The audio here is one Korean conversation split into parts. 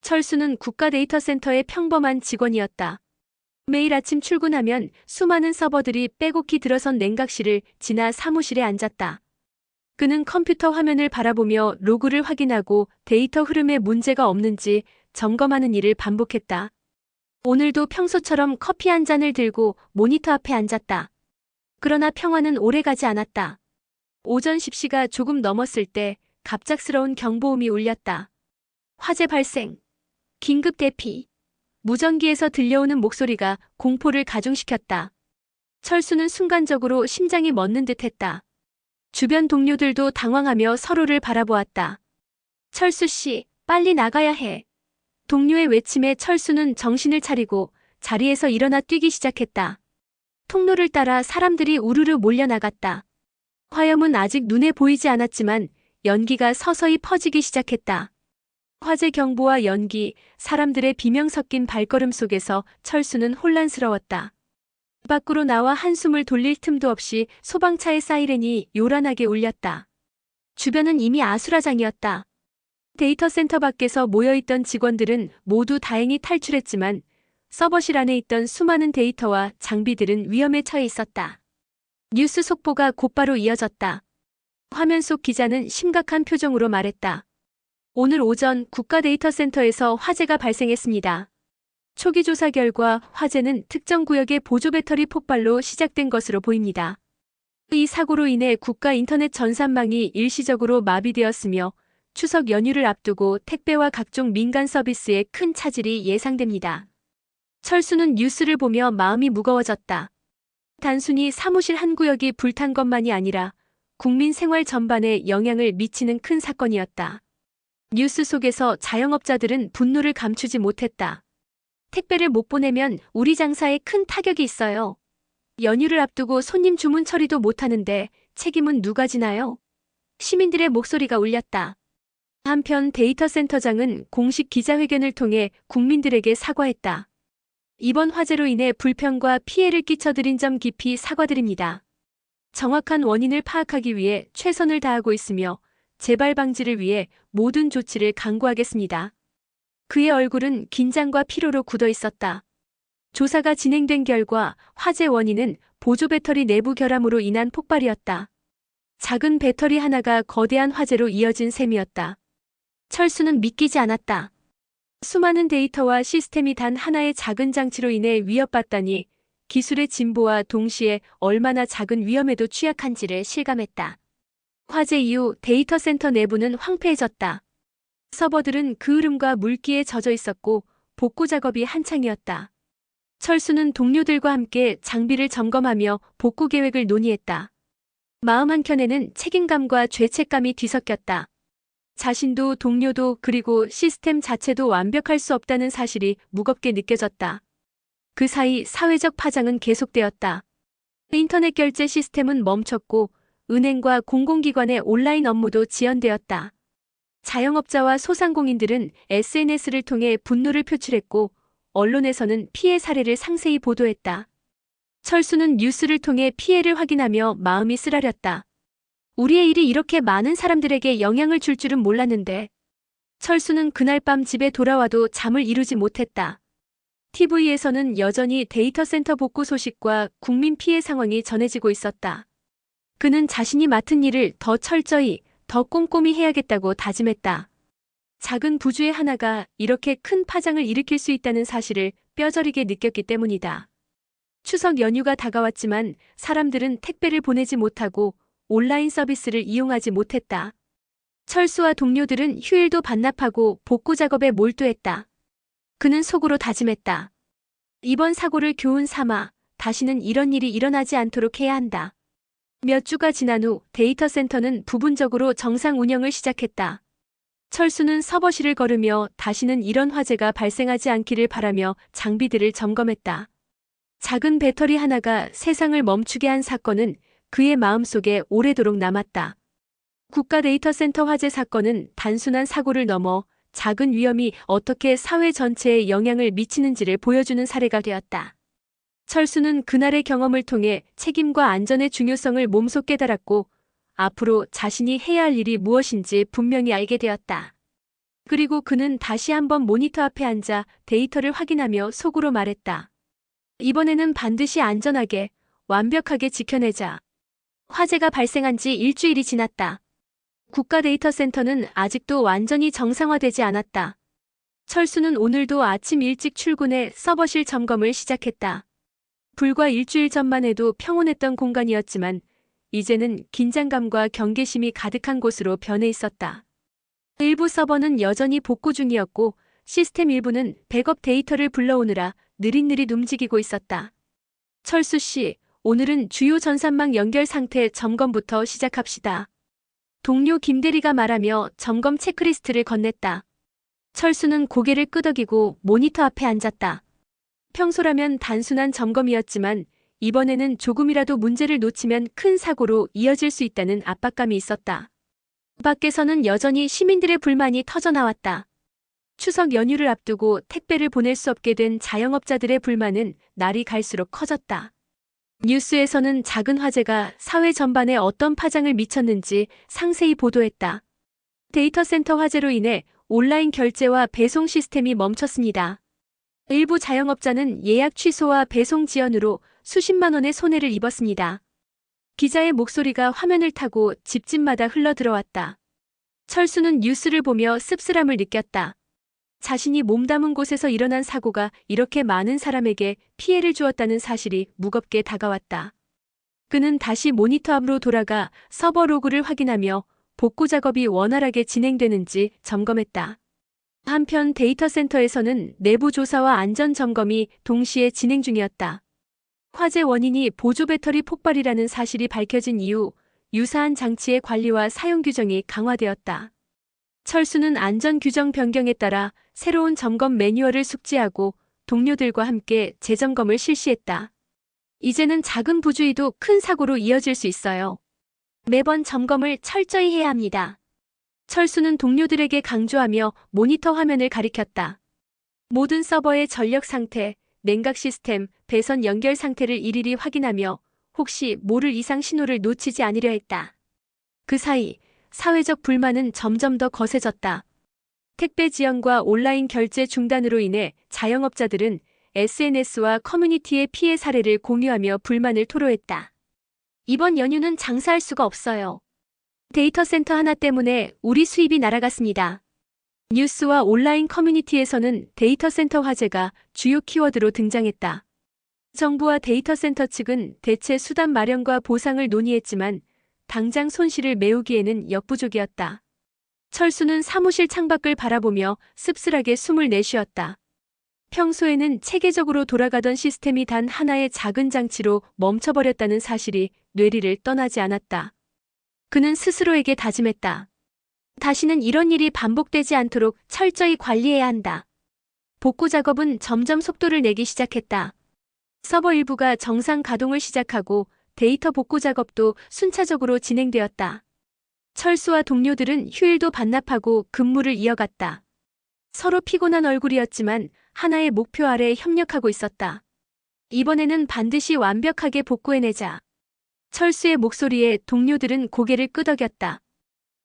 철수는 국가데이터센터의 평범한 직원이었다. 매일 아침 출근하면 수많은 서버들이 빼곡히 들어선 냉각실을 지나 사무실에 앉았다. 그는 컴퓨터 화면을 바라보며 로그를 확인하고 데이터 흐름에 문제가 없는지 점검하는 일을 반복했다. 오늘도 평소처럼 커피 한 잔을 들고 모니터 앞에 앉았다. 그러나 평화는 오래가지 않았다. 오전 10시가 조금 넘었을 때 갑작스러운 경보음이 울렸다. 화재 발생. 긴급 대피. 무전기에서 들려오는 목소리가 공포를 가중시켰다. 철수는 순간적으로 심장이 멎는 듯했다. 주변 동료들도 당황하며 서로를 바라보았다. 철수 씨, 빨리 나가야 해. 동료의 외침에 철수는 정신을 차리고 자리에서 일어나 뛰기 시작했다. 통로를 따라 사람들이 우르르 몰려나갔다. 화염은 아직 눈에 보이지 않았지만 연기가 서서히 퍼지기 시작했다. 화재 경보와 연기, 사람들의 비명 섞인 발걸음 속에서 철수는 혼란스러웠다. 밖으로 나와 한숨을 돌릴 틈도 없이 소방차의 사이렌이 요란하게 울렸다. 주변은 이미 아수라장이었다. 데이터 센터 밖에서 모여있던 직원들은 모두 다행히 탈출했지만 서버실 안에 있던 수많은 데이터와 장비들은 위험에 처해 있었다. 뉴스 속보가 곧바로 이어졌다. 화면 속 기자는 심각한 표정으로 말했다. 오늘 오전 국가데이터센터에서 화재가 발생했습니다. 초기 조사 결과 화재는 특정 구역의 보조 배터리 폭발로 시작된 것으로 보입니다. 이 사고로 인해 국가 인터넷 전산망이 일시적으로 마비되었으며 추석 연휴를 앞두고 택배와 각종 민간 서비스에 큰 차질이 예상됩니다. 철수는 뉴스를 보며 마음이 무거워졌다. 단순히 사무실 한 구역이 불탄 것만이 아니라 국민 생활 전반에 영향을 미치는 큰 사건이었다. 뉴스 속에서 자영업자들은 분노를 감추지 못했다. 택배를 못 보내면 우리 장사에 큰 타격이 있어요. 연휴를 앞두고 손님 주문 처리도 못하는데 책임은 누가 지나요? 시민들의 목소리가 울렸다. 한편 데이터 센터장은 공식 기자회견을 통해 국민들에게 사과했다. 이번 화재로 인해 불편과 피해를 끼쳐드린 점 깊이 사과드립니다. 정확한 원인을 파악하기 위해 최선을 다하고 있으며 재발 방지를 위해 모든 조치를 강구하겠습니다. 그의 얼굴은 긴장과 피로로 굳어 있었다. 조사가 진행된 결과 화재 원인은 보조 배터리 내부 결함으로 인한 폭발이었다. 작은 배터리 하나가 거대한 화재로 이어진 셈이었다. 철수는 믿기지 않았다. 수많은 데이터와 시스템이 단 하나의 작은 장치로 인해 위협받다니 기술의 진보와 동시에 얼마나 작은 위험에도 취약한지를 실감했다. 화재 이후 데이터 센터 내부는 황폐해졌다. 서버들은 그을음과 물기에 젖어 있었고 복구 작업이 한창이었다. 철수는 동료들과 함께 장비를 점검하며 복구 계획을 논의했다. 마음 한켠에는 책임감과 죄책감이 뒤섞였다. 자신도 동료도 그리고 시스템 자체도 완벽할 수 없다는 사실이 무겁게 느껴졌다. 그 사이 사회적 파장은 계속되었다. 인터넷 결제 시스템은 멈췄고 은행과 공공기관의 온라인 업무도 지연되었다. 자영업자와 소상공인들은 SNS를 통해 분노를 표출했고 언론에서는 피해 사례를 상세히 보도했다. 철수는 뉴스를 통해 피해를 확인하며 마음이 쓰라렸다. 우리의 일이 이렇게 많은 사람들에게 영향을 줄 줄은 몰랐는데. 철수는 그날 밤 집에 돌아와도 잠을 이루지 못했다. TV에서는 여전히 데이터 센터 복구 소식과 국민 피해 상황이 전해지고 있었다. 그는 자신이 맡은 일을 더 철저히, 더 꼼꼼히 해야겠다고 다짐했다. 작은 부주의 하나가 이렇게 큰 파장을 일으킬 수 있다는 사실을 뼈저리게 느꼈기 때문이다. 추석 연휴가 다가왔지만 사람들은 택배를 보내지 못하고 온라인 서비스를 이용하지 못했다. 철수와 동료들은 휴일도 반납하고 복구 작업에 몰두했다. 그는 속으로 다짐했다. 이번 사고를 교훈 삼아 다시는 이런 일이 일어나지 않도록 해야 한다. 몇 주가 지난 후 데이터 센터는 부분적으로 정상 운영을 시작했다. 철수는 서버실을 걸으며 다시는 이런 화재가 발생하지 않기를 바라며 장비들을 점검했다. 작은 배터리 하나가 세상을 멈추게 한 사건은 그의 마음속에 오래도록 남았다. 국가 데이터 센터 화재 사건은 단순한 사고를 넘어 작은 위험이 어떻게 사회 전체에 영향을 미치는지를 보여주는 사례가 되었다. 철수는 그날의 경험을 통해 책임과 안전의 중요성을 몸소 깨달았고 앞으로 자신이 해야 할 일이 무엇인지 분명히 알게 되었다. 그리고 그는 다시 한번 모니터 앞에 앉아 데이터를 확인하며 속으로 말했다. 이번에는 반드시 안전하게, 완벽하게 지켜내자. 화재가 발생한 지 일주일이 지났다. 국가 데이터 센터는 아직도 완전히 정상화되지 않았다. 철수는 오늘도 아침 일찍 출근해 서버실 점검을 시작했다. 불과 일주일 전만 해도 평온했던 공간이었지만 이제는 긴장감과 경계심이 가득한 곳으로 변해 있었다. 일부 서버는 여전히 복구 중이었고 시스템 일부는 백업 데이터를 불러오느라 느릿느릿 움직이고 있었다. 철수 씨, 오늘은 주요 전산망 연결 상태 점검부터 시작합시다. 동료 김대리가 말하며 점검 체크리스트를 건넸다. 철수는 고개를 끄덕이고 모니터 앞에 앉았다. 평소라면 단순한 점검이었지만 이번에는 조금이라도 문제를 놓치면 큰 사고로 이어질 수 있다는 압박감이 있었다. 밖에서는 여전히 시민들의 불만이 터져나왔다. 추석 연휴를 앞두고 택배를 보낼 수 없게 된 자영업자들의 불만은 날이 갈수록 커졌다. 뉴스에서는 작은 화재가 사회 전반에 어떤 파장을 미쳤는지 상세히 보도했다. 데이터 센터 화재로 인해 온라인 결제와 배송 시스템이 멈췄습니다. 일부 자영업자는 예약 취소와 배송 지연으로 수십만 원의 손해를 입었습니다. 기자의 목소리가 화면을 타고 집집마다 흘러들어왔다. 철수는 뉴스를 보며 씁쓸함을 느꼈다. 자신이 몸담은 곳에서 일어난 사고가 이렇게 많은 사람에게 피해를 주었다는 사실이 무겁게 다가왔다. 그는 다시 모니터 앞으로 돌아가 서버 로그를 확인하며 복구 작업이 원활하게 진행되는지 점검했다. 한편 데이터 센터에서는 내부 조사와 안전 점검이 동시에 진행 중이었다. 화재 원인이 보조 배터리 폭발이라는 사실이 밝혀진 이후 유사한 장치의 관리와 사용 규정이 강화되었다. 철수는 안전 규정 변경에 따라 새로운 점검 매뉴얼을 숙지하고 동료들과 함께 재점검을 실시했다. 이제는 작은 부주의도 큰 사고로 이어질 수 있어요. 매번 점검을 철저히 해야 합니다. 철수는 동료들에게 강조하며 모니터 화면을 가리켰다. 모든 서버의 전력 상태, 냉각 시스템, 배선 연결 상태를 일일이 확인하며 혹시 모를 이상 신호를 놓치지 않으려 했다. 그 사이 사회적 불만은 점점 더 거세졌다. 택배 지연과 온라인 결제 중단으로 인해 자영업자들은 SNS와 커뮤니티의 피해 사례를 공유하며 불만을 토로했다. 이번 연휴는 장사할 수가 없어요. 데이터 센터 하나 때문에 우리 수입이 날아갔습니다. 뉴스와 온라인 커뮤니티에서는 데이터 센터 화재가 주요 키워드로 등장했다. 정부와 데이터 센터 측은 대체 수단 마련과 보상을 논의했지만 당장 손실을 메우기에는 역부족이었다. 철수는 사무실 창밖을 바라보며 씁쓸하게 숨을 내쉬었다. 평소에는 체계적으로 돌아가던 시스템이 단 하나의 작은 장치로 멈춰버렸다는 사실이 뇌리를 떠나지 않았다. 그는 스스로에게 다짐했다. 다시는 이런 일이 반복되지 않도록 철저히 관리해야 한다. 복구 작업은 점점 속도를 내기 시작했다. 서버 일부가 정상 가동을 시작하고 데이터 복구 작업도 순차적으로 진행되었다. 철수와 동료들은 휴일도 반납하고 근무를 이어갔다. 서로 피곤한 얼굴이었지만 하나의 목표 아래 협력하고 있었다. 이번에는 반드시 완벽하게 복구해내자. 철수의 목소리에 동료들은 고개를 끄덕였다.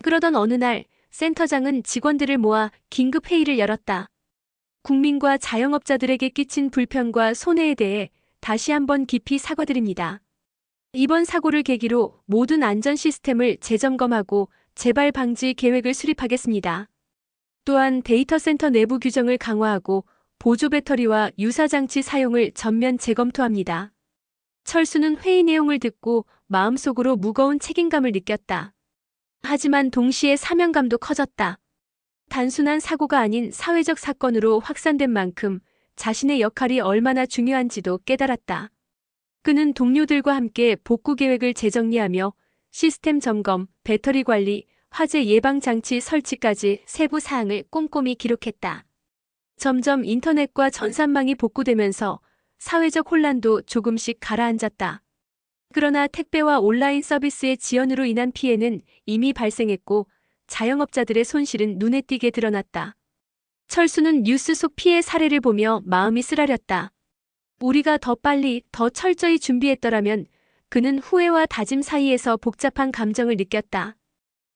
그러던 어느 날 센터장은 직원들을 모아 긴급 회의를 열었다. 국민과 자영업자들에게 끼친 불편과 손해에 대해 다시 한번 깊이 사과드립니다. 이번 사고를 계기로 모든 안전 시스템을 재점검하고 재발 방지 계획을 수립하겠습니다. 또한 데이터 센터 내부 규정을 강화하고 보조 배터리와 유사 장치 사용을 전면 재검토합니다. 철수는 회의 내용을 듣고 마음속으로 무거운 책임감을 느꼈다. 하지만 동시에 사명감도 커졌다. 단순한 사고가 아닌 사회적 사건으로 확산된 만큼 자신의 역할이 얼마나 중요한지도 깨달았다. 그는 동료들과 함께 복구 계획을 재정리하며 시스템 점검, 배터리 관리, 화재 예방 장치 설치까지 세부 사항을 꼼꼼히 기록했다. 점점 인터넷과 전산망이 복구되면서 사회적 혼란도 조금씩 가라앉았다. 그러나 택배와 온라인 서비스의 지연으로 인한 피해는 이미 발생했고 자영업자들의 손실은 눈에 띄게 드러났다. 철수는 뉴스 속 피해 사례를 보며 마음이 쓰라렸다. 우리가 더 빨리, 더 철저히 준비했더라면. 그는 후회와 다짐 사이에서 복잡한 감정을 느꼈다.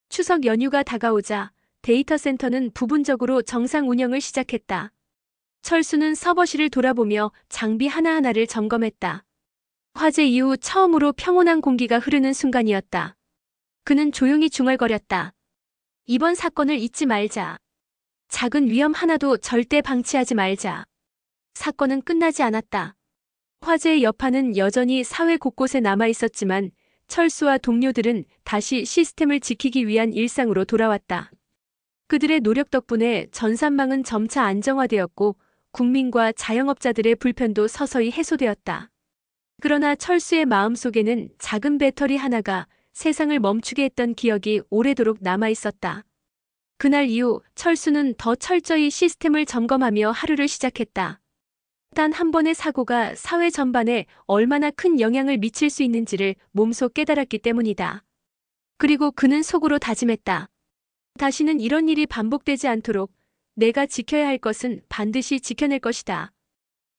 추석 연휴가 다가오자 데이터 센터는 부분적으로 정상 운영을 시작했다. 철수는 서버실을 돌아보며 장비 하나하나를 점검했다. 화재 이후 처음으로 평온한 공기가 흐르는 순간이었다. 그는 조용히 중얼거렸다. 이번 사건을 잊지 말자. 작은 위험 하나도 절대 방치하지 말자. 사건은 끝나지 않았다. 화재의 여파는 여전히 사회 곳곳에 남아 있었지만 철수와 동료들은 다시 시스템을 지키기 위한 일상으로 돌아왔다. 그들의 노력 덕분에 전산망은 점차 안정화되었고 국민과 자영업자들의 불편도 서서히 해소되었다. 그러나 철수의 마음속에는 작은 배터리 하나가 세상을 멈추게 했던 기억이 오래도록 남아 있었다. 그날 이후 철수는 더 철저히 시스템을 점검하며 하루를 시작했다. 단 한 번의 사고가 사회 전반에 얼마나 큰 영향을 미칠 수 있는지를 몸소 깨달았기 때문이다. 그리고 그는 속으로 다짐했다. 다시는 이런 일이 반복되지 않도록 내가 지켜야 할 것은 반드시 지켜낼 것이다.